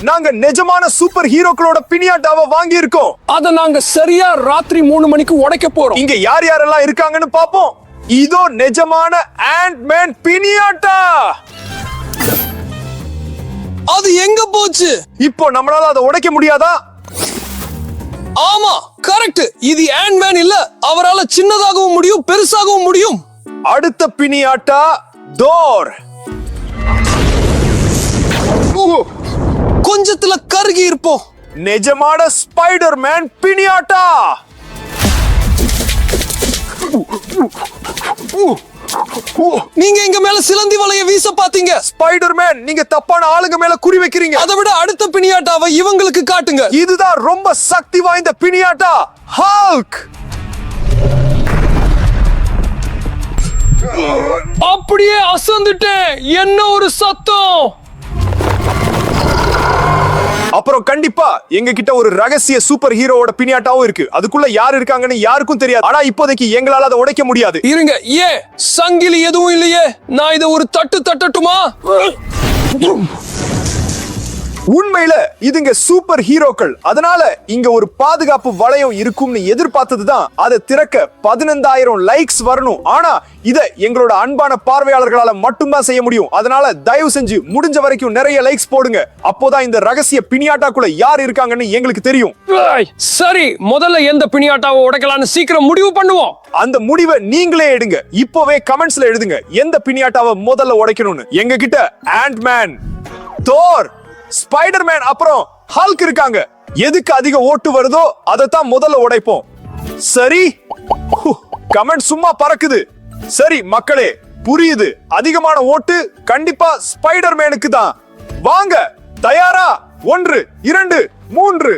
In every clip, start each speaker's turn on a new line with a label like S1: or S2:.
S1: நாங்க நிஜமான சூப்பர் ஹீரோக்களோட பினியாட்டாவை வாங்கி இருக்கோம்.
S2: அத நாங்க சரியா ராத்திரி 3 மணிக்கு உடைக்க போறோம்.
S1: இங்க யார் யாரெல்லாம் இருக்காங்கன்னு பாப்போம். இதோ நிஜமான ஆண்ட்-மேன் பினியாட்டா.
S2: அது எங்க போச்சு?
S1: இப்போ நம்மளால அதை உடைக்க முடியாதா?
S2: ஆமா, கரெக்ட். இது ஆண்ட்-மேன் இல்ல. அவரால சின்னதாகவும் முடியும், பெருசாகவும் முடியும்.
S1: அடுத்த பினியாட்டா தோர்.
S2: கொஞ்சத்துல கருகி இருப்போம்.
S1: நிஜமான ஸ்பைடர்மேன் பினியாட்டா.
S2: நீங்க எங்க மேல சிலந்தி வலைய வீச பாத்தீங்க.
S1: ஸ்பைடர்மேன், நீங்க தப்பான ஆளுங்க மேல குறி வைக்கிறீங்க.
S2: அதை விட அடுத்த பினியாட்டாவை இவங்களுக்கு காட்டுங்க.
S1: இதுதான் ரொம்ப சக்தி வாய்ந்த பினியாட்டா, ஹல்க்.
S2: அப்படியே அசந்துட்டேன். என்ன ஒரு சத்தம்!
S1: அப்புறம் கண்டிப்பா எங்க கிட்ட ஒரு ரகசிய சூப்பர் ஹீரோவோட பினியாட்டாவும் இருக்கு. அதுக்குள்ள யார் இருக்காங்கன்னு யாருக்கும் தெரியாது. ஆனா இப்போதைக்கு எங்களால அதை உடைக்க முடியாது.
S2: இருங்க, சங்கிலி எதுவும் இல்லையே. நான் இதை ஒரு தட்டு தட்டட்டுமா?
S1: உண்மையில இதுங்க சூப்பர் ஹீரோக்கள். அதனால இங்க ஒரு பாதுகாப்பு வளையம் இருக்கும்னு எதிர்பார்த்ததுதான். அதை திறக்க 15,000 லைக்ஸ் வரணும். ஆனா இத எங்களோட அன்பான பார்வையாளர்களால மட்டும்தான் செய்ய முடியும். அதனால தயவு செஞ்சு முடிஞ்ச வரைக்கும் நிறைய லைக்ஸ் போடுங்க. அப்போதான் இந்த ரகசிய பினியாட்டாக்குள்ள யார் இருக்காங்கன்னு எங்களுக்கு தெரியும்.
S2: சரி, முதல்ல எந்த பினியாட்டாவை உடைக்கலாம்னு சீக்கிரம் முடிவு பண்ணுவோம்.
S1: அந்த முடிவை நீங்களே எடுங்க. இப்போவே கமெண்ட்ஸ்ல எழுதுங்க எந்த பினியாட்டாவை முதல்ல உடைக்கணும்னு. எங்க கிட்ட ஆண்ட்-மேன், தோர், ஸ்பைடர்மேன் அப்புறம் ஹல்க் இருக்காங்க. எதுக்கு அதிக ஓட்டு வருதோ அதைத்தான் முதல்ல உடைப்போம். சரி, கமெண்ட் சும்மா பறக்குது. சரி மக்களே, புரியுது. அதிகமான ஓட்டு கண்டிப்பா ஸ்பைடர்மேனுக்கு தான். வாங்க, தயாரா? 1 2 3.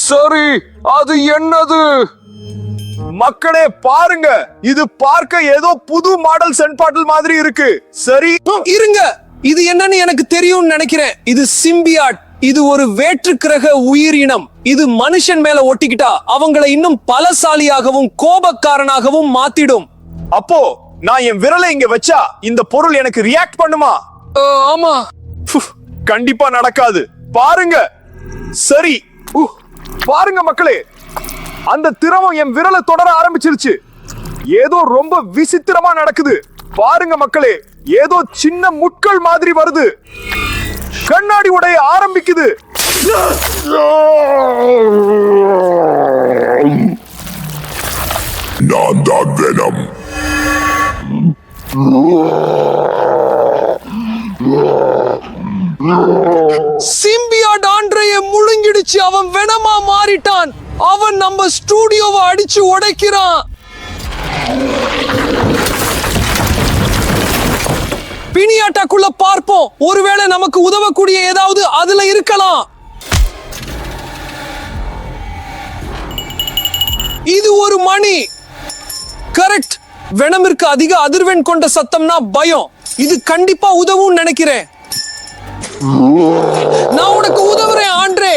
S2: சரி, அது என்னது?
S1: மக்களே பாருங்க, இது பார்க்க ஏதோ புது மாடல் சென்ட் பாட்டில் மாதிரி இருக்கு. சரி,
S2: இருங்க, இது என்னன்னு எனக்கு தெரியும்னு நினைக்கிறேன். இது சிம்பியாட். இது ஒரு வேற்று கிரக உயிரினம். இது மனுஷன் மேல ஒட்டிக்கிட்டா அவங்களை இன்னும் பலசாலியாகவும் கோபக்காரனாகவும் மாத்திடும்.
S1: அப்போ நான் என் விரலை இங்க வச்சா இந்த பொருள் எனக்கு ரியாக்ட் பண்ணுமா?
S2: ஆமா.
S1: கண்டிப்பா நடக்காது. பாருங்க. சரி, பாருங்க மக்களே, அந்த திரவம் என் விரலை தொடர ஆரம்பிச்சிருச்சு. ஏதோ ரொம்ப விசித்திரமா நடக்குது. பாருங்க மக்களே, ஏதோ சின்ன முட்கள் மாதிரி வருது. கண்ணாடி உடைய ஆரம்பிக்குது.
S3: நான் தான் வெனம்.
S2: சிம்பியாட் ஆண்ட்ரேயை முழுங்கிடுச்சு. அவன் வெனமா மாறிட்டான். அவன் நம்ம ஸ்டூடியோவை அடிச்சு உடைக்கிறான். பினியாட்டாக்குள்ள பார்ப்போம். ஒருவேளை நமக்கு உதவக்கூடிய ஏதாவது அதுல இருக்கலாம். இது ஒரு மணி. கரெக்ட். வெனமிற்கு அதிக அதிர்வெண் கொண்ட சத்தம்னா பயம். இது கண்டிப்பா உதவும் நினைக்கிறேன். நான் உனக்கு உதவுறேன் ஆண்ட்ரே.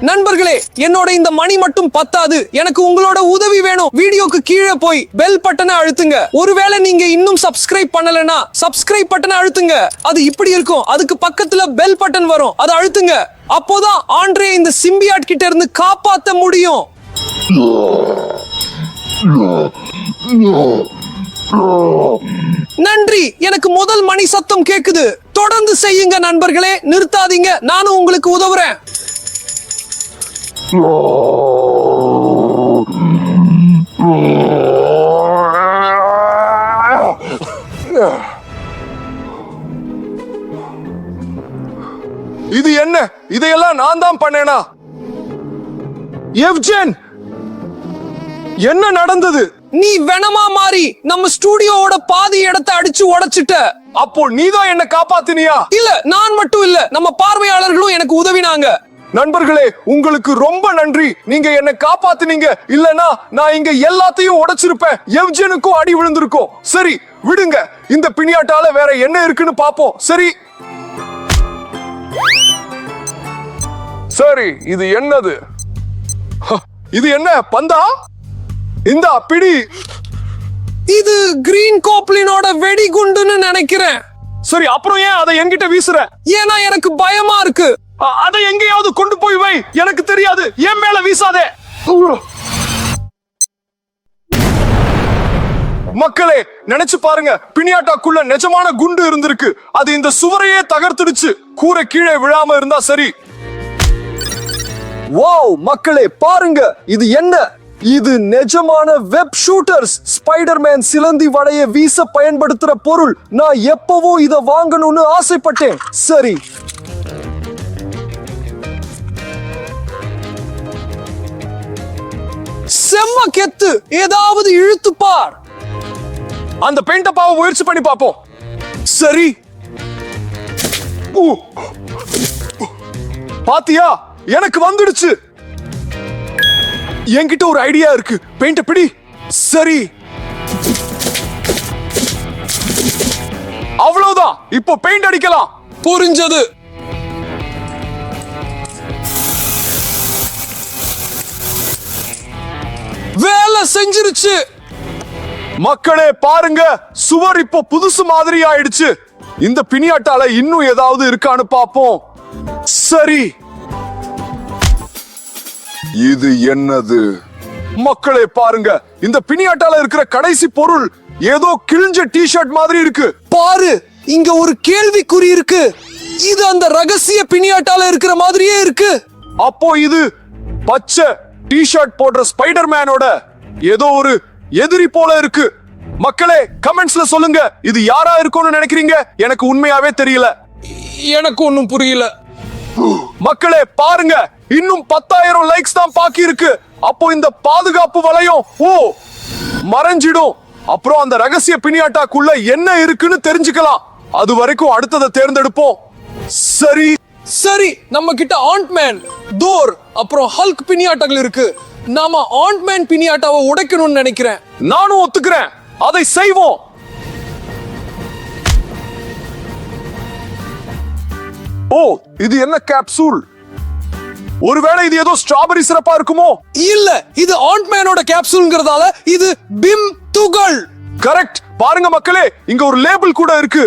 S2: நண்பர்களே, என்னோட இந்த மணி மட்டும் பத்தாது. எனக்கு உங்களோட உதவி வேணும். வீடியோக்கு கீழே போய் பெல் பட்டனை அழுத்துங்க. ஒருவேளை நீங்க இன்னும் சப்ஸ்கிரைப் பண்ணலனா சப்ஸ்கிரைப் பட்டனை அழுத்துங்க. அது இப்படி இருக்கும். அதுக்கு பக்கத்துல பெல் பட்டன் வரும். அதை அழுத்துங்க. அப்போதான் ஆண்ட்ரே இந்த சிம்பியாட் கிட்ட இருந்து காப்பாத்த முடியும். நன்றி. எனக்கு முதல் மணி சத்தம் கேக்குது. தொடர்ந்து செய்யுங்க நண்பர்களே, நிறுத்தாதீங்க. நானும் உங்களுக்கு உதவுறேன்.
S1: இது என்ன? இதையெல்லாம் நான் தான் பண்ணேனா? எவ்ஜென், என்ன நடந்தது?
S2: நீ வெனமா மாறி நம்ம ஸ்டூடியோவோட பாதி இடத்தை அடிச்சு உடைச்சிட்ட.
S1: அப்போ நீதான் என்ன காப்பாத்தினியா?
S2: இல்ல, நான் மட்டும் இல்ல, நம்ம பார்வையாளர்களும் எனக்கு உதவினாங்க.
S1: நண்பர்களே, உங்களுக்கு ரொம்ப நன்றி. நீங்க என்ன காப்பாத்துனீங்க. இல்லனா நான் இங்க எல்லாத்தையும் உடைச்சிருப்பேன். எவ்ஜெனுக்கும் அடி விழுந்திருக்கும். சரி, விடுங்க. இந்த பினியாட்டால வேற என்ன இருக்குன்னு பாப்போம். சரி சரி, இது என்னது? இது என்ன, பந்தா? இந்தா பிடி.
S2: இது கிரீன் கோப்ளினோட வெடிகுண்டுன்னு நினைக்கிறேன்.
S1: சரி, அப்புறம் ஏன் அதை என்கிட்ட வீசுற?
S2: ஏன்னா எனக்கு பயமா இருக்கு.
S1: அதை எங்கேயாவது கொண்டு போய் வை. எனக்கு தெரியாது, என் மேல வீசாதே. மக்களே, நினைச்சு பாருங்க, பினியாட்டாக்குள்ள நிஜமான குண்டு இருந்திருக்கு. அது இந்த சுவரையே தகர்த்துடுச்சு. கூரை கீழே விழாம இருந்தா சரி. வாவ் மக்களே, பாருங்க இது என்ன? இது நிஜமான வெப் ஷூட்டர்ஸ். ஸ்பைடர்மேன் சிலந்தி வலையை வீச பயன்படுத்துற பொருள். நான் எப்பவோ இத வாங்கணும்னு ஆசைப்பட்டேன். சரி,
S2: செம்ம கெத்து. ஏதாவது இழுத்து பார்.
S1: அந்த பெயிண்ட பாவ முயற்சி பண்ணி பாப்போம். சரி, பாத்தியா, எனக்கு வந்துடுச்சு. என்கிட்ட ஒரு ஐடியா இருக்கு. பெயிண்ட பிடி. சரி, அவ்வளவுதான். இப்போ பெயிண்ட் அடிக்கலாம்.
S2: புரிஞ்சது. வேலை செஞ்சிருச்சு.
S1: மக்களே பாருங்க, சுவர் இப்போ புதுசு மாதிரி ஆயிடுச்சு. இந்த பினியாட்டால இன்னும் ஏதாவது இருக்கான்னு பாப்போம். சரி, இது என்னது? மக்களே பாருங்க, இந்த பினியாட்டால இருக்கிற கடைசி பொருள் ஏதோ கிழிஞ்ச டி-ஷர்ட் மாதிரி இருக்கு.
S2: பாரு, இங்க ஒரு கேள்விக்குறி இருக்கு. இது அந்த ரகசிய பினியாட்டால இருக்கிற மாதிரியே இருக்கு.
S1: அப்போ இது பச்சை டி-ஷர்ட் போடுற ஸ்பைடர்மேனோட ஏதோ ஒரு எதிரி போல இருக்கு. மக்களே கமெண்ட்ஸ்ல சொல்லுங்க, இது யாரா இருக்கும்னு நினைக்கிறீங்க? எனக்கு உண்மையாவே தெரியல.
S2: எனக்கு ஒண்ணும் புரியல.
S1: மக்களே பாருங்க, இன்னும் 10,000 லைக்ஸ் தான் பாக்கி இருக்கு. அப்போ இந்த பாதுகாப்பு வளையம் மறைஞ்சிடும். அப்புறம் அந்த ரகசிய பினியாட்டாக்குள்ள என்ன இருக்குன்னு தெரிஞ்சுக்கலாம். அது வரைக்கும் அடுத்ததை தேர்ந்தெடுப்போம். சரி
S2: சரி, நம்ம கிட்ட ஆண்ட்மேன், தோர், அப்புறம் ஹல்க் பினியாட்டாகள் இருக்கு. நாம ஆண்ட்மேன் பினியாட்டாவை உடைக்கணும்னு நினைக்கிறேன்.
S1: நானும் ஒத்துக்கிறேன். அதை செய்வோம். ஓ, இது என்ன கேப்சூல்? ஒருவேளை இது ஏதோ ஸ்ட்ராபெரி சிறப்பா இருக்குமோ?
S2: இல்ல, இது ஆண்ட்மேனோட கேப்சூல்ங்கிறதால இது பிம் துகள்.
S1: கரெக்ட். பாருங்க மக்களே, இங்க ஒரு லேபிள் கூட இருக்கு.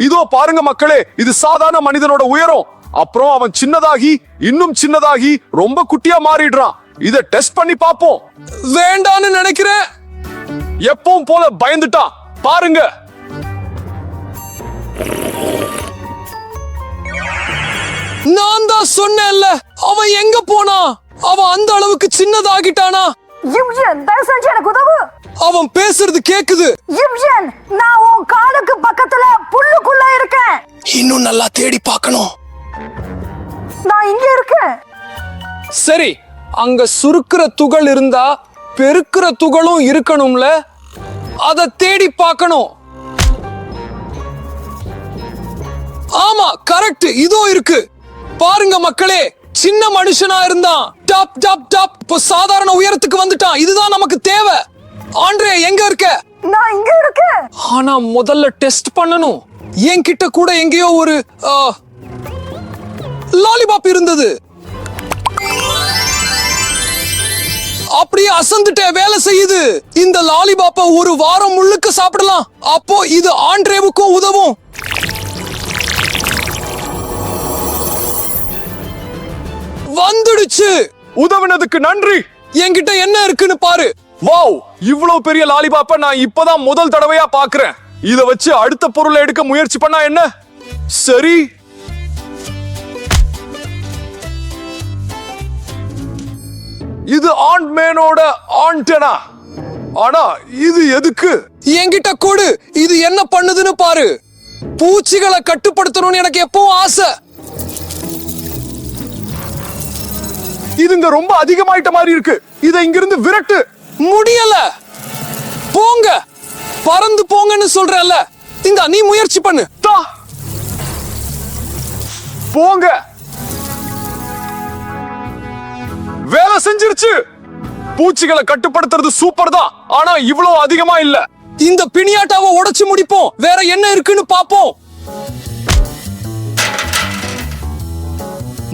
S1: இதோ பாருங்க மக்களே, இது சாதாரண மனிதனோட உயரம். அப்புறம் அவன் சின்னதாகி இன்னும் சின்னதாகி ரொம்ப குட்டியா மாறிடுறான். இத டெஸ்ட் பண்ணி பாப்போம்.
S2: வேண்டான்னு நினைக்கிறேன்.
S1: எப்பவும் போல பயந்துட்டான். பாருங்க,
S2: நான் தான் சொன்னேன்ல, அவன் எங்க போனா? அவன் அந்த அளவுக்கு சின்னதாகிட்டானா?
S3: யும்ஜன், தயவு செஞ்சு எனக்கு உதவு.
S2: அவன் பேசுறது கேக்குது.
S3: யும்ஜன், நான் உன் காலுக்கு பக்கத்துல புல்லுக்குள்ள இருக்கேன்.
S2: இன்னும் நல்லா தேடி பார்க்கணும்.
S3: நான் இங்க இருக்கேன்.
S2: சரி, அங்க சுருக்குற துகள் இருந்தா பெருக்குற துகளும் இருக்கணும்ல. அத தேடி பார்க்கணும். ஆமா, கரெக்ட். இதோ இருக்கு. பாருங்க மக்களே, சின்ன மனுஷனா இருந்தான். டாப் டாப் டாப் இப்போ சாதாரண உயரத்துக்கு வந்துட்டான். இதுதான் நமக்கு தேவை. ஆண்ட்ரே, எங்க இருக்க?
S3: நான் இங்க இருக்கேன்.
S2: ஆனா முதல்ல டெஸ்ட் பண்ணணும். என்கிட்ட கூட எங்கேயோ ஒரு லாலிபாப் இருந்தது. அப்படியே அசந்துட்டே வேலை செய்யுது. இந்த லாலிபாப்பை ஒரு வாரம் முழுக்க சாப்பிடலாம். அப்போ இது ஆண்ட்ரேவுக்கும் உதவும். வந்துடுச்சு.
S1: உதவினதுக்கு நன்றி.
S2: என்கிட்ட என்ன இருக்குன்னு பாரு.
S1: வாவ், இவ்வளவு பெரிய லாலிபாப்ப நான் இப்பதான் முதல் தடவையா பாக்குறேன். இத வச்சு அடுத்த பொருளை எடுக்க முயற்சி பண்ணா என்ன? சரி, இது ஆண்ட்மேனோட ஆண்டனா. ஆனா இது எதுக்கு?
S2: என்கிட்ட கொடு. இது என்ன பண்ணுதுன்னு பாரு. பூச்சிகளை கட்டுப்படுத்தணும்னு எனக்கு எப்பவும் ஆசை.
S1: இதுங்க ரொம்ப அதிகமாயிட்ட மாதிரி இருக்கு. இத இங்கிருந்து விரட்டு.
S2: முடியல. போங்க, பறந்து போங்கன்னு சொல்றேன்ல. இந்த நீ முயற்சி பண்ணு.
S1: போங்க. வேலை செஞ்சிருச்சு. பூச்சிகளை கட்டுப்படுத்துறது சூப்பர் தான். ஆனா இவ்வளவு அதிகமா இல்ல.
S2: இந்த பினியாட்டாவை உடைச்சு முடிப்போம். வேற என்ன இருக்குன்னு பாப்போம்.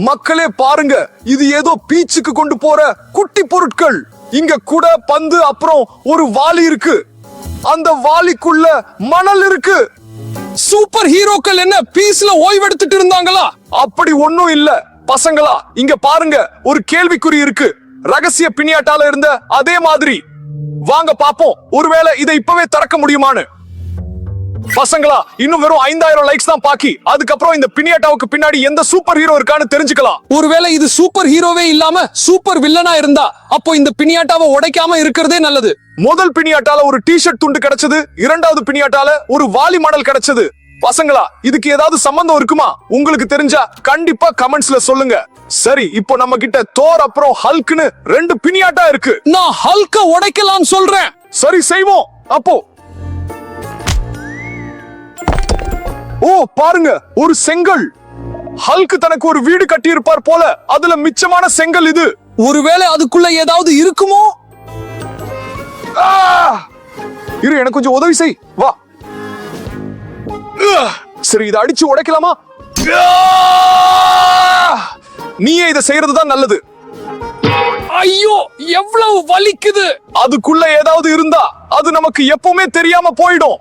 S1: மக்களே பாருங்க, இது ஏதோ பீச்சுக்கு கொண்டு போற குட்டி பொருட்கள். இங்க கூட பந்து அப்புறம் ஒரு வாளி இருக்கு. அந்த வாளிக்குள்ள மணல் இருக்கு.
S2: சூப்பர் ஹீரோக்கள் என்ன பீஸ்ல ஓய்வெடுத்துட்டு இருந்தாங்களா?
S1: அப்படி ஒண்ணும் இல்ல பசங்களா. இங்க பாருங்க, ஒரு கேள்விக்குறி இருக்கு. ரகசிய பினியாட்டால இருந்த அதே மாதிரி. வாங்க பாப்போம், ஒருவேளை இதை இப்பவே திறக்க முடியுமான்னு. பசங்களா, இன்னும் வெறும் 5000 லைக்ஸ் தான் பாக்கி. அதுக்கப்புறம் இந்த பினியாட்டாவுக்கு பின்னாடி எந்த சூப்பர் ஹீரோ இருக்கான்னு தெரிஞ்சுக்கலாம்.
S2: ஒருவேளை இது சூப்பர் ஹீரோவே இல்லாம சூப்பர் வில்லனா இருந்தா அப்போ இந்த பினியாட்டாவை உடைக்காம இருக்கிறதே நல்லது.
S1: முதல் பினியாட்டால ஒரு டி-ஷர்ட் துண்டு கிடைச்சது. இரண்டாவது பினியாட்டால ஒரு வாலி மாடல் கிடைச்சது. பசங்களா, இதுக்கு ஏதாவது சம்பந்தம் இருக்குமா? உங்களுக்கு தெரிஞ்சா கண்டிப்பா கமெண்ட்ஸ்ல சொல்லுங்க. சரி, இப்போ நம்ம கிட்ட தோர் அப்புறம் ஹல்க்னு 2 பினியாட்டா இருக்கு.
S2: நான் ஹல்க உடைக்கலாம்னு சொல்றேன்.
S1: சரி, செய்வோம். அப்போ ஓ பாருங்க, ஒரு செங்கல். ஹல்க் தனக்கு ஒரு வீடு கட்டி இருப்பார் போல. அதுல மிச்சமான செங்கல் இது.
S2: ஒருவேளை அதுக்குள்ள ஏதாவது இருக்குமோ?
S1: இரு, எனக்கு கொஞ்சம் உதவி செய். வா. சரி, இதை அடிச்சு உடைக்கலாமா? நீயே இதை செய்யறதுதான் நல்லது.
S2: ஐயோ, எவ்வளவு வலிக்குது.
S1: அதுக்குள்ள ஏதாவது இருந்தா அது நமக்கு எப்பவுமே தெரியாம போயிடும்.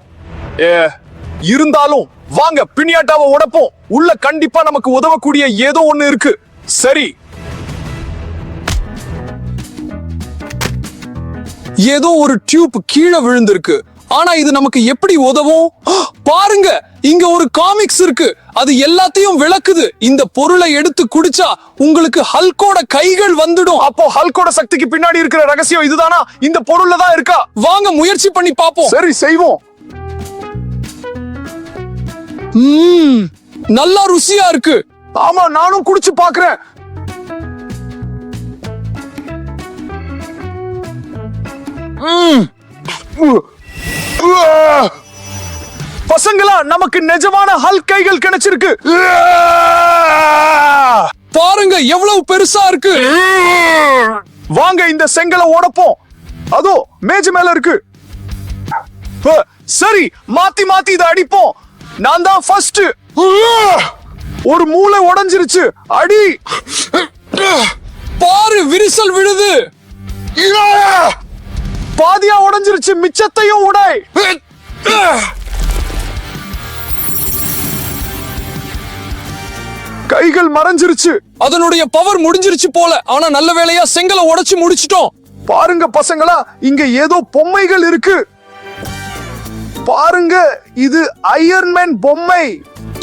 S1: இருந்தாலும் வாங்க பினியாட்டாவை உடைப்போம். உள்ள கண்டிப்பா நமக்கு உதவக்கூடிய ஏதோ ஒண்ணு இருக்கு. சரி,
S2: ஏதோ ஒரு டியூப் கீழே விழுந்திருக்கு. ஆனா இது நமக்கு எப்படி உதவும்? பாருங்க, இங்க ஒரு காமிக்ஸ் இருக்கு. அது எல்லாத்தையும் விளக்குது. இந்த பொருளை எடுத்து குடிச்சா உங்களுக்கு ஹல்கோட கைகள் வந்துடும்.
S1: அப்போ ஹல்கோட சக்திக்கு பின்னாடி இருக்கிற ரகசியம் இதுதானா? இந்த பொருள்ல தான் இருக்கா?
S2: வாங்க முயற்சி பண்ணி பாப்போம்.
S1: சரி, செய்வோம்.
S2: நல்லா ருசியா இருக்கு.
S1: ஆமா, நானும் குடிச்சு பாக்குறேன். பசங்களா, நமக்கு நிஜமான ஹல்க் கைகள் கிடைச்சிருக்கு.
S2: பாருங்க எவ்வளவு பெருசா இருக்கு.
S1: வாங்க இந்த செங்கலை உடைப்போம். அதோ மேஜை மேல இருக்கு. சரி, மாத்தி மாத்தி இதை அடிப்போம். நான் தான் ஃபர்ஸ்ட். ஒரு மூளை உடைஞ்சிருச்சு. அடி.
S2: பாரு, விரிசல் விழுது.
S1: பாதியா உடைஞ்சிருச்சு. மிச்சத்தையும் உடை. கைகள் மறைஞ்சிருச்சு.
S2: அதனுடைய பவர் முடிஞ்சிருச்சு போல. ஆனா நல்ல வேளையா செங்கலை உடைச்சு முடிச்சிட்டோம்.
S1: பாருங்க பசங்களா, இங்க ஏதோ பொம்மைகள் இருக்கு. பாருங்க, இது அயர்ன்மேன் பொம்மை.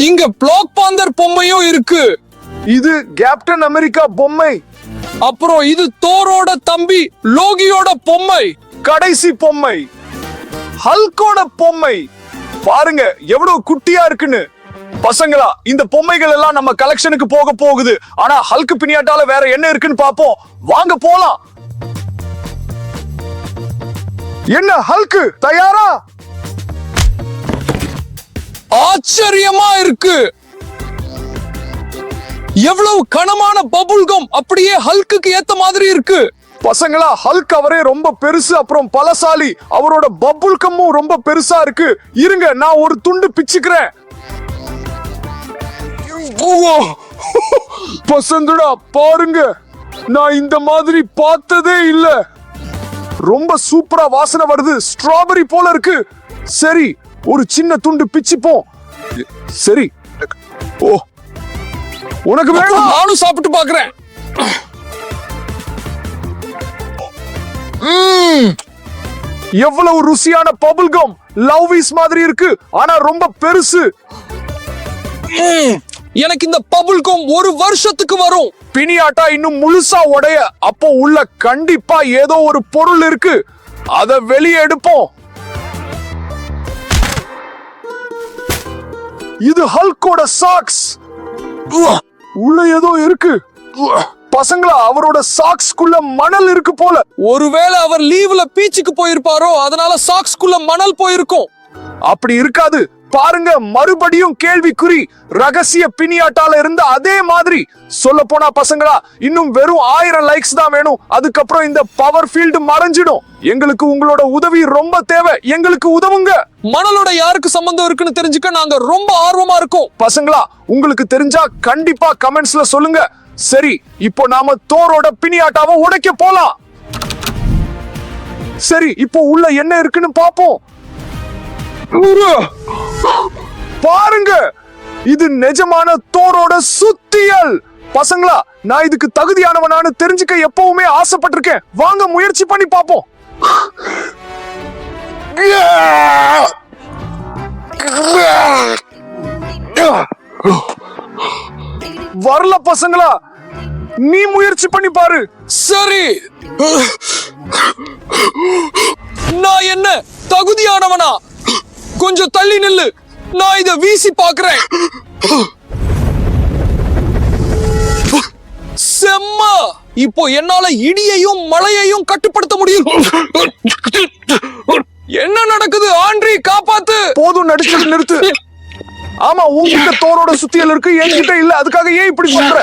S2: இங்க பிளாக் பாந்தர் பொம்மையும் இருக்கு.
S1: இது கேப்டன் அமெரிக்கா பொம்மை.
S2: அப்புறம் இது தோரோட தம்பி லோகியோட பொம்மை.
S1: கடைசி பொம்மை ஹல்கோட பொம்மை. பாருங்க எவ்வளவு குட்டியா இருக்குன்னு. பசங்களா, இந்த பொம்மைகள் எல்லாம் நம்ம கலெக்ஷனுக்கு போக போகுது. ஆனா ஹல்க் பினியாட்டால வேற என்ன இருக்குன்னு பாப்போம். வாங்க போலாம். என்ன ஹல்க் தயாரா?
S2: ஆச்சரியமா இருக்கு. எவ்வளவு கனமான பபுல்கம். அப்படியே ஹல்க்குக்கு ஏத்த மாதிரி இருக்கு.
S1: பசங்களா, ஹல்க் அவரே ரொம்ப பெருசு, அப்புறம் பலசாலி. அவரோட பபுல்கமும் ரொம்ப பெருசா இருக்கு. இருங்க, நான் ஒரு துண்டு பிச்சுக்கிறேன். பசங்களா பாருங்க, நான் இந்த மாதிரி பார்த்ததே இல்ல. ரொம்ப சூப்பரா வாசனை வருது. ஸ்ட்ராபெரி போல இருக்கு. சரி, ஒரு சின்ன துண்டு பிச்சுப்போம். சரி. ஓ, உனக்கு வேணும்?
S2: நானும் சாப்பிட்டு பாக்குறேன்.
S1: எவ்வளவு ருசியான பபுல்கம். லவ்விஸ் மாதிரி இருக்கு, ஆனா ரொம்ப பெருசு.
S2: எனக்கு இந்த பபுல்கம் ஒரு வருஷத்துக்கு வரும்.
S1: பினியாட்டா இன்னும் முழுசா உடைய. அப்போ உள்ள கண்டிப்பா ஏதோ ஒரு பொருள் இருக்கு. அத வெளியே எடுப்போம். இது ஹல்கோட சாக்ஸ். உள்ள ஏதோ இருக்கு. பசங்களா, அவரோட சாக்ஸ்குள்ள மணல் இருக்கு போல.
S2: ஒருவேளை அவர் லீவ்ல பீச்சுக்கு போயிருப்பாரோ, அதனால சாக்ஸ்குள்ள மணல் போயிருக்கும்.
S1: அப்படி இருக்காது. பாருங்க, மறுபடியும் கேள்விக்குறி. ரகசிய பினியாட்டால இருந்த அதே மாதிரி. சொல்ல போனா பசங்களா, இன்னும் வெறும் 1000 லைக்ஸ் தான் வேணும். அதுக்கப்புறம் இந்த பவர் ஃபீல்டு மறைஞ்சிடும். எங்களுக்கு உங்களோட உதவி ரொம்ப தேவை. எங்களுக்கு உதவுங்க.
S2: மணலோட யாருக்கு சம்பந்தம் இருக்குன்னு தெரிஞ்சுக்க நாங்க ரொம்ப ஆர்வமா இருக்கோம்.
S1: பசங்களா, உங்களுக்கு தெரிஞ்சா கண்டிப்பா கமெண்ட்ஸ்ல சொல்லுங்க. சரி, இப்போ நாம தோரோட பினியாட்டாவை உடைக்க போலாம். சரி, இப்போ உள்ள என்ன இருக்குன்னு பாப்போம். பாருங்க, இது நிஜமான தோரோட சுத்தியல். பசங்களா, நான் இதுக்கு தகுதியானவனானு தெரிஞ்சுக்க எப்பவுமே ஆசைப்பட்டிருக்கேன். வாங்க முயற்சி பண்ணி பாப்போம். வரல பசங்களா, நீ முயற்சி பண்ணி பாரு.
S2: சரி, நான் என்ன தகுதியானவனா? கொஞ்சம் தள்ளி நில்லு, நான் இத வீசி பாக்குறேன். செம்ம! இப்போ என்னால இடியையும் மழையையும் கட்டுப்படுத்த முடியும். என்ன நடக்குது? ஆண்ட்ரி, காப்பாத்து!
S1: போதும், நடிச்சது நிறுத்து. ஆமா, உன்கிட்ட தோரோட சுத்தியல் இருக்கு, என்கிட்ட இல்ல. அதுக்காக ஏன் இப்படி சொல்ற?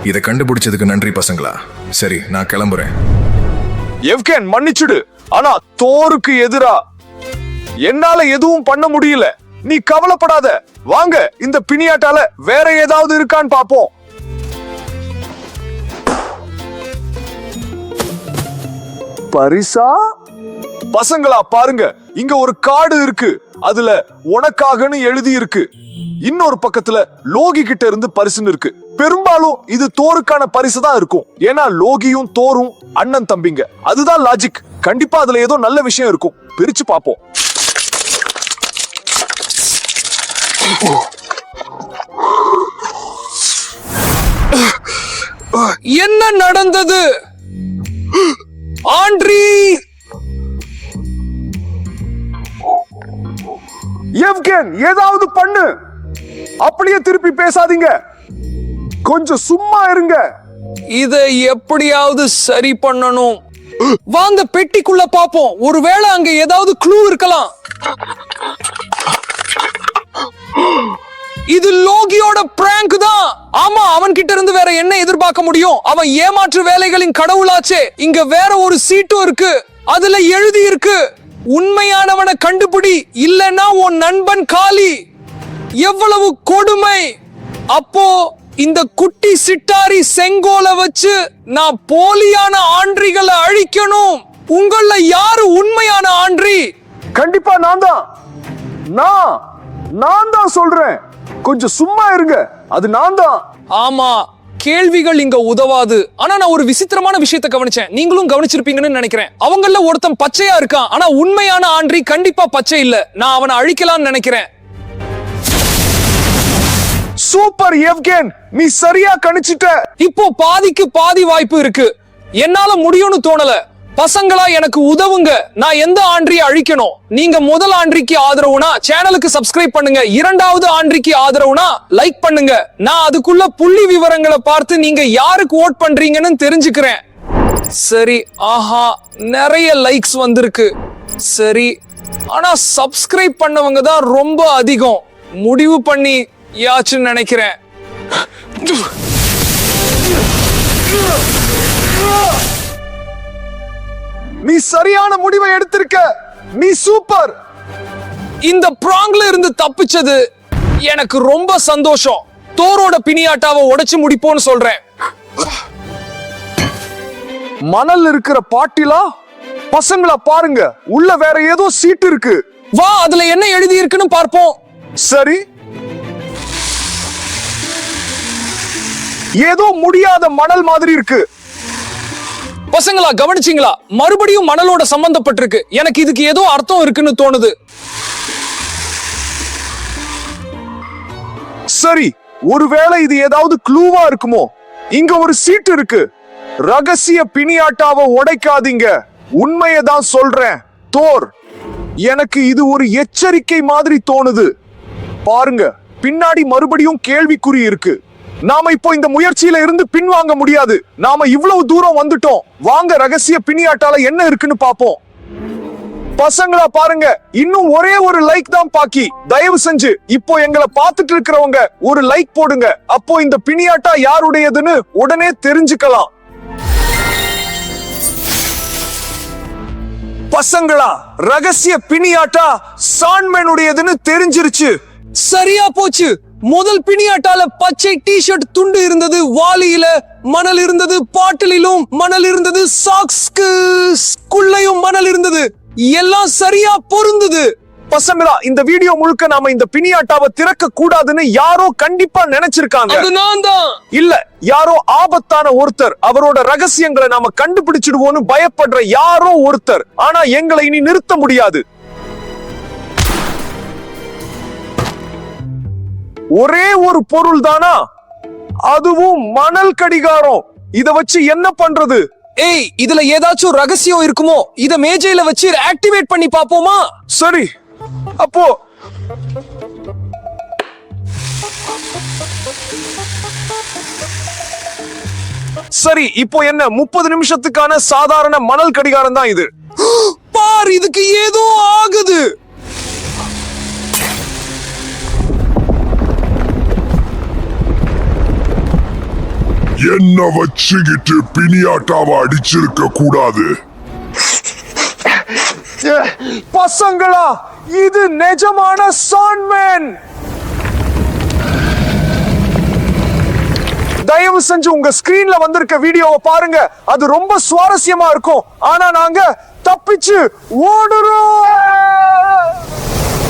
S4: இதை கண்டுபிடிச்சதுக்கு நன்றி பசங்களா. சரி, நான் கிளம்புறேன்.
S1: எவ்கேன், மன்னிச்சுடு. ஆனா தோருக்கு எதிரா என்னால எதுவும் பண்ண முடியல. நீ கவலைப்படாத. வாங்க, இந்த பினியாட்டால வேற ஏதாவது இருக்கான்னு பாப்போம். பரிசா? பசங்களா பாருங்க, இங்க ஒரு கார்டு இருக்கு. அதுல உனக்காகன்னு எழுதி இருக்கு. இன்னொரு பக்கத்துல லோகி கிட்ட இருந்து பரிசுன்னு இருக்கு. பெரும்பாலும் இது தோருக்கான பரிசு தான் இருக்கும். ஏன்னா லோகியும் தோரும் அண்ணன் தம்பிங்க. அதுதான் லாஜிக். கண்டிப்பா அதுல ஏதோ நல்ல விஷயம் இருக்கும். பிரிச்சு பாப்போம்.
S2: என்ன நடந்தது? ஆண்ட்ரி!
S1: எவ்கேன், ஏதாவது பண்ணு. அப்படியே திருப்பி பேசாதீங்க. கொஞ்சம் சும்மா இருங்க.
S2: இதை எப்படியாவது சரி பண்ணணும். வாங்க பெட்டிக்குள்ள பாப்போம். ஒருவேளை அங்க ஏதாவது க்ளூ இருக்கலாம். இது லோகியோட பிராங்க் தான். ஆமா, அவன் கிட்ட இருந்து வேற என்ன எதிர்பார்க்க முடியும்? அவன் ஏமாற்று வேலைகளின் கடவுளாச்சே. இங்க வேற ஒரு சீட்டும் இருக்கு. அதுல எழுதி இருக்கு, உண்மையானவனை கண்டுபிடி, இல்லனா உன் நண்பன் காலி. எவ்வளவு கொடுமை! அப்போ இந்த குட்டி சிட்டாரி செங்கோலை வச்சு நான் போலியான ஆண்ட்ரிகளை அழிக்கணும். உங்கள யாரு உண்மையான ஆண்ட்ரி?
S1: கண்டிப்பா நான் தான். நான் தான் சொல்றேன். கொஞ்சம் சும்மா இருங்க. அது நான் தான்.
S2: ஆமா, கேள்விகள் இங்க உதவாது. ஆனா நான் ஒரு விசித்திரமான விஷயத்தை கவனிச்சேன். நீங்களும் கவனிச்சிருப்பீங்கன்னு நினைக்கிறேன். அவங்கள ஒருத்தன் பச்சையா இருக்கான். ஆனா உண்மையான ஆண்ட்ரி கண்டிப்பா பச்சை இல்ல. நான் அவனை அழிக்கலாம்னு நினைக்கிறேன்.
S1: சூப்பர் எவ்கேன், நீ சரியா கணிச்சிட்ட.
S2: இப்போ பாதிக்கு பாதி வாய்ப்பு இருக்கு. என்னால முடியும்னு தோணல. பசங்களா, எனக்கு உதவுங்க. நான் எந்த ஆண்ட்ரியை அழிக்கணும்? நீங்க முதல் ஆண்ட்ரிக்கு ஆதரவுனா சேனலுக்கு சப்ஸ்கிரைப் பண்ணுங்க. இரண்டாவது ஆண்ட்ரிக்கு ஆதரவுனா லைக் பண்ணுங்க. நான் அதுக்குள்ள புள்ளி விவரங்களை பார்த்து நீங்க யாருக்கு ஓட் பண்றீங்கன்னு தெரிஞ்சுக்கிறேன். சரி, ஆஹா, நிறைய லைக்ஸ் வந்திருக்கு. சரி, ஆனா சப்ஸ்கிரைப் பண்ணவங்க தான் ரொம்ப அதிகம். முடிவு பண்ணி யாச்சுன்னு நினைக்கிறேன்.
S1: நீ சரியான முடிவை எடுத்திருக்க. நீ சூப்பர்.
S2: இந்த பிராங்க்ல இருந்து தப்பிச்சது எனக்கு ரொம்ப சந்தோஷம். தோரோட பினியாட்டாவை உடைச்சு முடிப்போன்னு சொல்றேன்.
S1: மணல் இருக்கிற பாட்டிலா? பசங்களா பாருங்க, உள்ள வேற ஏதோ சீட் இருக்கு.
S2: வா, அதுல என்ன எழுதி இருக்குன்னு பார்ப்போம்.
S1: சரி, ஏதோ முடியாத மணல் மாதிரி இருக்கு.
S2: பசங்களா, கவனிச்சீங்களா? மறுபடியும் மணலோட சம்பந்தப்பட்டிருக்கு. எனக்கு இதுக்கு ஏதோ அர்த்தம் இருக்குன்னு தோணுது.
S1: சரி, ஒருவேளை இது ஏதாவது க்ளூவா இருக்குமோ? இங்க ஒரு சீட் இருக்கு. ரகசிய பினியாட்டாவை உடைக்காதீங்க. உண்மையை தான் சொல்றேன். தோர், எனக்கு இது ஒரு எச்சரிக்கை மாதிரி தோணுது. பாருங்க, பின்னாடி மறுபடியும் கேள்விக்குறி இருக்கு. நாம இப்போ இந்த முயற்சியில இருந்து பின்வாங்க முடியாது. நாம இவ்வளவு தூரம் வந்துட்டோம். வாங்க ரகசிய பினியாட்டால என்ன இருக்குன்னு பாப்போம். பசங்களா பாருங்க, இன்னும் ஒரே ஒரு லைக் தான் பாக்கி. தயவு செஞ்சு இப்போ எங்களை பார்த்துட்டு இருக்கிறவங்க ஒரு லைக் போடுங்க. அப்போ இந்த பினியாட்டா யாருடையதுன்னு உடனே தெரிஞ்சுக்கலாம். பசங்களா, ரகசிய பினியாட்டா சாண்ட்மேனுடையதுன்னு தெரிஞ்சிருச்சு.
S2: சரியா போச்சு. முதல் பிணியாட்டால பச்சை டி-ஷர்ட் துண்டு இருந்தது, வாளியில மணல் இருந்தது, பாட்டிலும் மணல் இருந்தது, சாக்ஸ்குள்ளையும் மணல் இருந்தது. எல்லாம் சரியா பொருந்தது.
S1: பசங்களா, இந்த வீடியோ முழுக்க நாம இந்த பினியாட்டாவை திறக்க கூடாதுன்னு யாரோ கண்டிப்பா நினைச்சிருக்காங்க.
S2: அது நான் தான்.
S1: இல்ல, யாரோ ஆபத்தான ஒருத்தர், அவரோட ரகசியங்களை நாம கண்டுபிடிச்சிடுவோம்னு பயப்படுற யாரோ ஒருத்தர். ஆனா எங்களை இனி நிறுத்த முடியாது. ஒரே ஒரு பொருள் தானா, அதுவும் மணல் கடிகாரம். இத வச்சு என்ன பண்றது?
S2: ஏய், இதுல ஏதாச்சும் ரகசியம் இருக்குமோ? இத மேஜையில வச்சு ஆக்டிவேட் பண்ணி பாப்போமா?
S1: சரி, அப்போ சரி, இப்போ என்ன 30 நிமிஷத்துக்கான சாதாரண மணல் கடிகாரம் தான் இது.
S2: பார், இதுக்கு ஏதோ ஆகுது.
S5: என்ன வச்சுக்கிட்டு பினியாட்டாவை அடிச்சிருக்க கூடாது.
S1: பசங்களா, இது நிஜமான சாண்ட்மேன். தயவு செஞ்சு உங்க ஸ்கிரீன்ல வந்திருக்க வீடியோவை பாருங்க. அது ரொம்ப சுவாரஸ்யமா இருக்கும். ஆனா நாங்க தப்பிச்சு ஓடுறோம்.